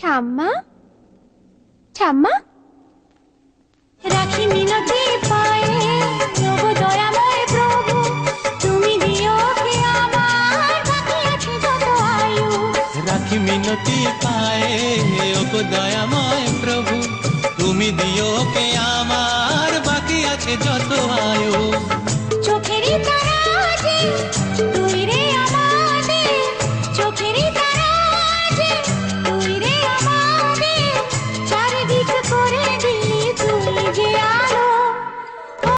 ঠাম্মা, ঠাম্মা, রাখি মিনতি পায়ে ওগো দয়াময় প্রভু, তুমি দিও কে আমার বাকি আছে যত আয়ু। রাখি মিনতি পায়ে ওগো দয়াময় প্রভু, তুমি দিও কে আমার বাকি আছে যত আয়ু। চোখেরই তারা আছে